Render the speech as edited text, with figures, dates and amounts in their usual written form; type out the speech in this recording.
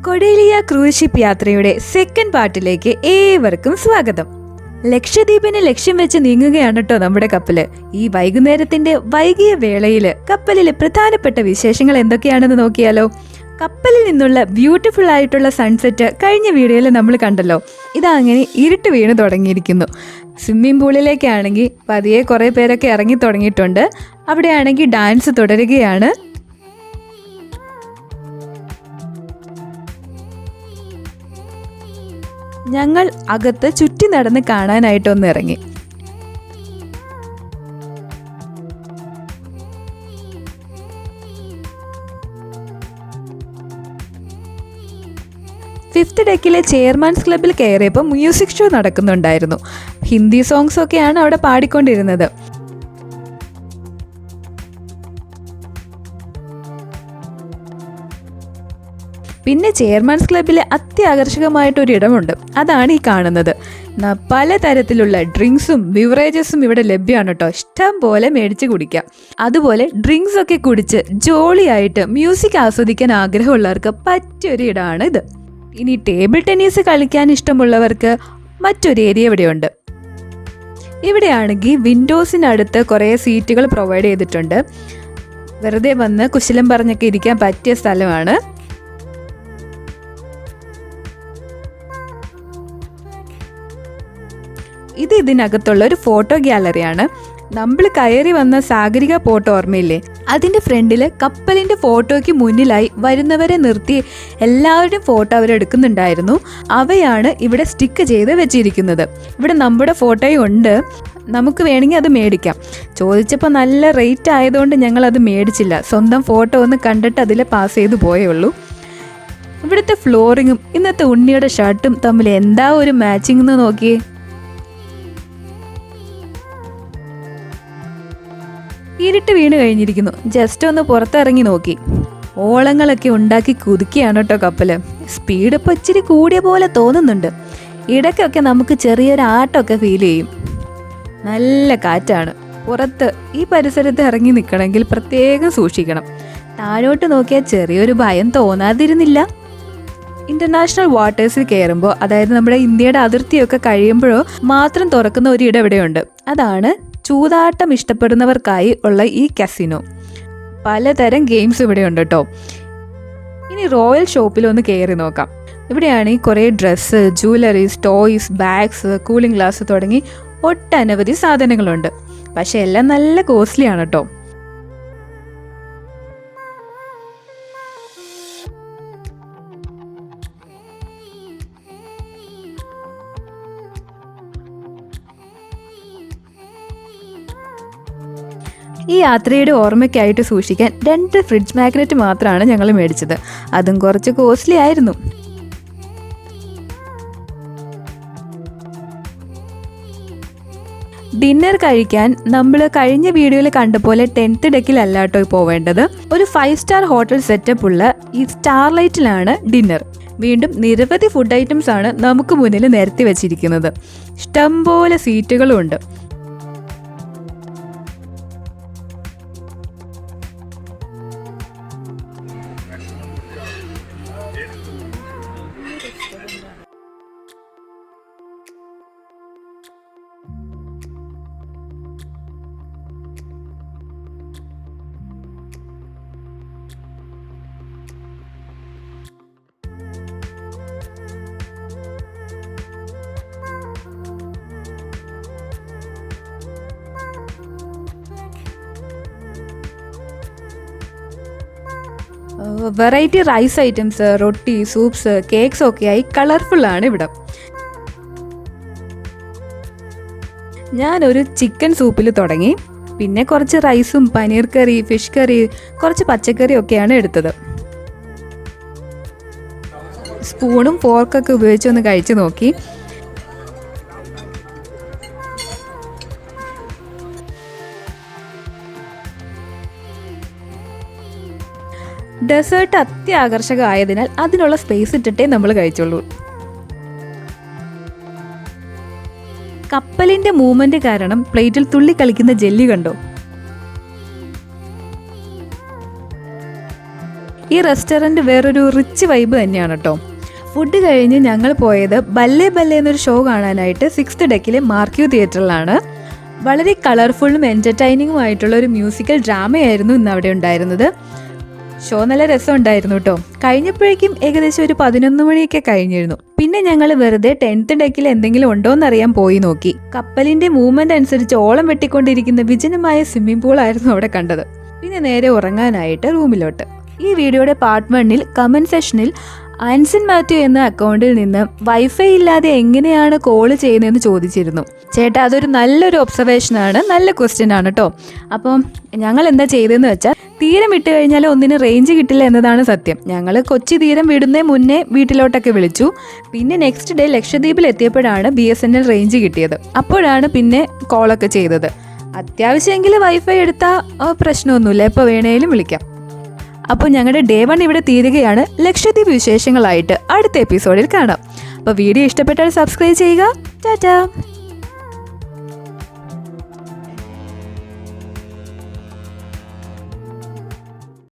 കൊടേലിയ cruise ship യാത്രയുടെ second പാർട്ടിലേക്ക് ഏവർക്കും സ്വാഗതം. ലക്ഷദ്വീപിനെ ലക്ഷ്യം വെച്ച് നീങ്ങുകയാണ് കേട്ടോ നമ്മുടെ കപ്പല്. ഈ വൈകുന്നേരത്തിന്റെ വൈകിയ വേളയിൽ കപ്പലിലെ പ്രധാനപ്പെട്ട വിശേഷങ്ങൾ എന്തൊക്കെയാണെന്ന് നോക്കിയാലോ. കപ്പലിൽ നിന്നുള്ള ബ്യൂട്ടിഫുൾ ആയിട്ടുള്ള സൺസെറ്റ് കഴിഞ്ഞ വീഡിയോയിൽ നമ്മൾ കണ്ടല്ലോ. ഇതങ്ങനെ ഇരുട്ട് വീണ് തുടങ്ങിയിരിക്കുന്നു. സ്വിമ്മിംഗ് പൂളിലേക്കാണെങ്കിൽ പതിയെ കുറേ പേരൊക്കെ ഇറങ്ങി തുടങ്ങിയിട്ടുണ്ട്. അവിടെയാണെങ്കിൽ ഡാൻസ് തുടരുകയാണ്. ഞങ്ങൾ അകത്ത് ചുറ്റി നടന്ന് കാണാനായിട്ടൊന്ന് ഇറങ്ങി. ഫിഫ്ത്ത് ഡെക്കിലെ ചെയർമാൻസ് ക്ലബ്ബിൽ കയറിയപ്പോൾ മ്യൂസിക് ഷോ നടക്കുന്നുണ്ടായിരുന്നു. ഹിന്ദി സോങ്സ് ഒക്കെയാണ് അവിടെ പാടിക്കൊണ്ടിരുന്നത്. പിന്നെ ചെയർമാൻസ് ക്ലബ്ബിലെ അത്യാകർഷകമായിട്ടൊരു ഇടമുണ്ട്. അതാണ് ഈ കാണുന്നത്. പലതരത്തിലുള്ള ഡ്രിങ്ക്സും ബിവറേജസും ഇവിടെ ലഭ്യമാണ് കേട്ടോ. ഇഷ്ടം പോലെ മേടിച്ച് കുടിക്കാം. അതുപോലെ ഡ്രിങ്ക്സ് ഒക്കെ കുടിച്ച് ജോളിയായിട്ട് മ്യൂസിക് ആസ്വദിക്കാൻ ആഗ്രഹമുള്ളവർക്ക് പറ്റിയൊരു ഇടമാണ് ഇത്. ഇനി ടേബിൾ ടെന്നീസ് കളിക്കാൻ ഇഷ്ടമുള്ളവർക്ക് മറ്റൊരു ഏരിയ ഇവിടെയുണ്ട്. ഇവിടെയാണെങ്കിൽ വിൻഡോസിനടുത്ത് കുറേ സീറ്റുകൾ പ്രൊവൈഡ് ചെയ്തിട്ടുണ്ട്. വെറുതെ വന്ന് കുശലം പറഞ്ഞൊക്കെ ഇരിക്കാൻ പറ്റിയ സ്ഥലമാണ്. ഇത് ഇതിനകത്തുള്ള ഒരു ഫോട്ടോ ഗ്യാലറിയാണ്. നമ്മൾ കയറി വന്ന സാഗരിക ഫോട്ടോ ഓർമ്മയില്ലേ? അതിൻ്റെ ഫ്രണ്ടിൽ കപ്പലിൻ്റെ ഫോട്ടോയ്ക്ക് മുന്നിലായി വരുന്നവരെ നിർത്തി എല്ലാവരുടെയും ഫോട്ടോ അവരെടുക്കുന്നുണ്ടായിരുന്നു. അവയാണ് ഇവിടെ സ്റ്റിക്ക് ചെയ്ത് വെച്ചിരിക്കുന്നത്. ഇവിടെ നമ്മുടെ ഫോട്ടോയും ഉണ്ട്. നമുക്ക് വേണമെങ്കിൽ അത് മേടിക്കാം. ചോദിച്ചപ്പോൾ നല്ല റേറ്റ് ആയതുകൊണ്ട് ഞങ്ങളത് മേടിച്ചില്ല. സ്വന്തം ഫോട്ടോ ഒന്ന് കണ്ടിട്ട് അതിൽ പാസ് ചെയ്ത് പോയേ ഉള്ളൂ. ഇവിടുത്തെ ഫ്ലോറിങ്ങും ഇന്നത്തെ ഉണ്ണിയുടെ ഷർട്ടും തമ്മിൽ എന്താ ഒരു മാച്ചിങ് എന്ന് നോക്കിയേ. ഇരുട്ട് വീണ് കഴിഞ്ഞിരിക്കുന്നു. ജസ്റ്റ് ഒന്ന് പുറത്തിറങ്ങി നോക്കി. ഓളങ്ങളൊക്കെ ഉണ്ടാക്കി കുതിക്കുകയാണ് കേട്ടോ കപ്പല്. സ്പീഡ് ഇപ്പോൾ ഇച്ചിരി കൂടിയ പോലെ തോന്നുന്നുണ്ട്. ഇടയ്ക്കൊക്കെ നമുക്ക് ചെറിയൊരു ആട്ടമൊക്കെ ഫീൽ ചെയ്യും. നല്ല കാറ്റാണ്. പുറത്ത് ഈ പരിസരത്ത് ഇറങ്ങി നിൽക്കണമെങ്കിൽ പ്രത്യേകം സൂക്ഷിക്കണം. താഴോട്ട് നോക്കിയാൽ ചെറിയൊരു ഭയം തോന്നാതിരുന്നില്ല. ഇന്റർനാഷണൽ വാട്ടേഴ്സിൽ കയറുമ്പോൾ, അതായത് നമ്മുടെ ഇന്ത്യയുടെ അതിർത്തിയൊക്കെ കഴിയുമ്പോഴോ മാത്രം തുറക്കുന്ന ഒരു ഇടം ഇവിടെയുണ്ട്. അതാണ് ചൂതാട്ടം ഇഷ്ടപ്പെടുന്നവർക്കായി ഉള്ള ഈ കസിനോ. പലതരം ഗെയിംസ് ഇവിടെ ഉണ്ട് കേട്ടോ. ഇനി റോയൽ ഷോപ്പിലൊന്ന് കയറി നോക്കാം. ഇവിടെയാണ് ഈ കുറേ dress, jewelleries, toys, bags, cooling glass തുടങ്ങി ഒട്ടനവധി സാധനങ്ങളുണ്ട്. പക്ഷെ എല്ലാം നല്ല കോസ്റ്റ്ലി ആണ് കേട്ടോ. ഈ യാത്രയുടെ ഓർമ്മയ്ക്കായിട്ട് സൂക്ഷിക്കാൻ 2 ഫ്രിഡ്ജ് മാഗ്നറ്റ് മാത്രമാണ് ഞങ്ങൾ മേടിച്ചത്. അതും കുറച്ച് കോസ്റ്റ്ലി ആയിരുന്നു. ഡിന്നർ കഴിക്കാൻ നമ്മൾ കഴിഞ്ഞ വീഡിയോയിൽ കണ്ട പോലെ 10th ഡെക്കിലല്ല കേട്ടോ പോവേണ്ടത്. ഒരു 5 സ്റ്റാർ ഹോട്ടൽ സെറ്റപ്പ് ഉള്ള ഈ സ്റ്റാർലൈറ്റിലാണ് ഡിന്നർ. വീണ്ടും നിരവധി ഫുഡ് ഐറ്റംസ് ആണ് നമുക്ക് മുന്നിൽ നിരത്തി വെച്ചിരിക്കുന്നത്. ഇഷ്ടംപോലെ സീറ്റുകളും ഉണ്ട്. വെറൈറ്റി റൈസ് ഐറ്റംസ്, റൊട്ടി, സൂപ്സ്, കേക്ക്സ് ഒക്കെയായി കളർഫുള്ളാണ് ഇവിടെ. ഞാനൊരു ചിക്കൻ സൂപ്പിൽ തുടങ്ങി. പിന്നെ കുറച്ച് റൈസും പനീർ കറി, ഫിഷ് കറി, കുറച്ച് പച്ചക്കറി ഒക്കെയാണ് എടുത്തത്. സ്പൂണും ഫോർക്കൊക്കെ ഉപയോഗിച്ചൊന്ന് കഴിച്ചു നോക്കി. ഡെസേർട്ട് അത്യാകർഷകമായതിനാൽ അതിനുള്ള സ്പേസ് ഇട്ടിട്ടേ നമ്മൾ കഴിച്ചുള്ളൂ. കപ്പലിന്റെ മൂവ്മെന്റ് കാരണം പ്ലേറ്റിൽ തുള്ളി കളിക്കുന്ന ജെല്ലി കണ്ടോ? ഈ റെസ്റ്റോറൻറ്റ് വേറൊരു റിച്ച് വൈബ് തന്നെയാണ് കേട്ടോ. ഫുഡ് കഴിഞ്ഞ് ഞങ്ങൾ പോയത് ബല്ലേ ബല്ലേ എന്നൊരു ഷോ കാണാനായിട്ട് 6th ഡെക്കിലെ മാർക്യൂ തിയേറ്ററിലാണ്. വളരെ കളർഫുള്ളും എൻ്റർടൈനിങ്ങും ആയിട്ടുള്ള ഒരു മ്യൂസിക്കൽ ഡ്രാമയായിരുന്നു ഇന്ന് അവിടെ ഉണ്ടായിരുന്നത്. ഷോ നല്ല രസമുണ്ടായിരുന്നു കേട്ടോ. കഴിഞ്ഞപ്പോഴേക്കും ഏകദേശം ഒരു 11 മണിയൊക്കെ കഴിഞ്ഞിരുന്നു. പിന്നെ ഞങ്ങൾ വെറുതെ 10th ഡെക്കിൽ എന്തെങ്കിലും ഉണ്ടോയെന്നറിയാൻ പോയി നോക്കി. കപ്പലിന്റെ മൂവ്മെന്റ് അനുസരിച്ച് ഓളം വെട്ടിക്കൊണ്ടിരിക്കുന്ന വിജനമായ സ്വിമ്മിംഗ് പൂളായിരുന്നു അവിടെ കണ്ടത്. പിന്നെ നേരെ ഉറങ്ങാനായിട്ട് റൂമിലോട്ട്. ഈ വീഡിയോയുടെ പാർട്ട് 1 കമന്റ് സെക്ഷനിൽ ആൻസൺ മാത്യു എന്ന അക്കൗണ്ടിൽ നിന്ന് വൈഫൈ ഇല്ലാതെ എങ്ങനെയാണ് കോള് ചെയ്യുന്നതെന്ന് ചോദിച്ചിരുന്നു. ചേട്ടാ, അതൊരു നല്ലൊരു ഒബ്സർവേഷനാണ്, നല്ല ക്വസ്റ്റ്യൻ ആണ് കേട്ടോ. അപ്പം ഞങ്ങൾ എന്താ ചെയ്തതെന്ന് വെച്ചാൽ, തീരം വിട്ട് കഴിഞ്ഞാൽ ഒന്നിന് റേഞ്ച് കിട്ടില്ല എന്നതാണ് സത്യം. ഞങ്ങൾ കൊച്ചി തീരം വിടുന്നേ മുന്നേ വീട്ടിലോട്ടൊക്കെ വിളിച്ചു. പിന്നെ നെക്സ്റ്റ് ഡേ ലക്ഷദ്വീപിൽ എത്തിയപ്പോഴാണ് BSNL റേഞ്ച് കിട്ടിയത്. അപ്പോഴാണ് പിന്നെ കോളൊക്കെ ചെയ്തത്. അത്യാവശ്യമെങ്കിൽ വൈഫൈ എടുത്താൽ പ്രശ്നമൊന്നുമില്ല, എപ്പോൾ വേണേലും വിളിക്കാം. അപ്പോൾ ഞങ്ങളുടെ ഡേ 1 ഇവിടെ തീരുകയാണ്. ലക്ഷദ്വീപ് വിശേഷങ്ങളായിട്ട് അടുത്ത എപ്പിസോഡിൽ കാണാം. അപ്പോൾ വീഡിയോ ഇഷ്ടപ്പെട്ടാൽ സബ്സ്ക്രൈബ് ചെയ്യുക. ടാറ്റാ.